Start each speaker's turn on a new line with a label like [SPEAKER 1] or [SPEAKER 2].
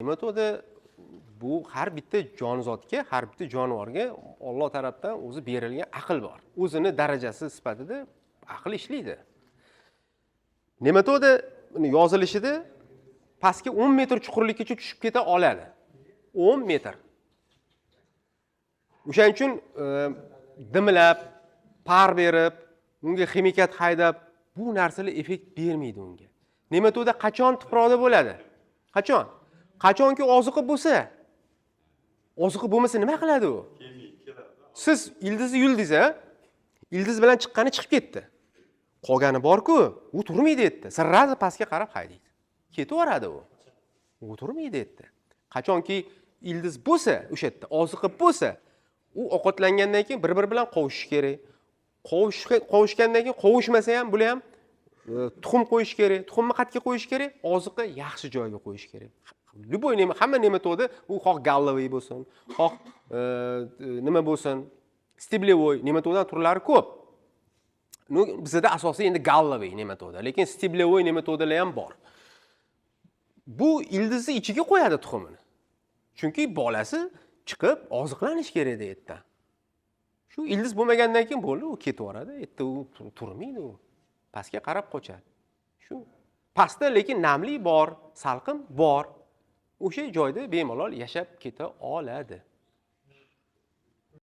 [SPEAKER 1] nematoda bu har bitta jonzotga, har bitta jonivorga Alloh tarafdan o'zi berilgan aql bor. O'zini darajasi sifatida aql ishlaydi. Nematoda yozilishida pastga 10 metr chuqurlikkacha tushib keta oladi. 10 metr. O'shaning uchun dimlab, par berib, unga ximikat haydab, bu narsalar effekt bermaydi unga. Nematoda qachon tuproqda bo'ladi? Qachon? Qachonki oziqa bo'lsa. Oziqa bo'lmasa nima qiladi u? Siz ildizni yuldingiz, ildiz bilan chiqqani chiqib ketdi. Qolgani bor-ku, u turmaydi etdi. Sirrazi pastga qarab haydaydi. Ketaveradi u. U turmaydi etdi. Qachonki ildiz bo'lsa, o'sha yerda oziqa bo'lsa, u ovqatlangandan keyin bir-biri bilan qovushish kerak. Qovushgandan keyin qovushmasa ham, bular ham tuxum qo'yish kerak. Tuxumni qayerga qo'yish kerak? Oziqa yaxshi joyga qo'yish kerak. Любой hamma nematoda u xoh galloviy bo'lsin, xoh nima bo'lsin, steblevoy nematodan turlari ko'p. Bizda asosiy endi galloviy nematoda, lekin steblevoy nematodalar ham bor. Bu ildizni ichiga qo'yadi tuxumini. Chunki bolasi chiqib oziqlanish kerak edi ertadan. Shu ildiz bo'lmagandan keyin bo'ldi, u ketaveradi, erta u turmaydi u. Pastga qarab qochadi. Shu pastda lekin namlik bor, salqin bor. O'sha joyda bemalol yashab keta oladi.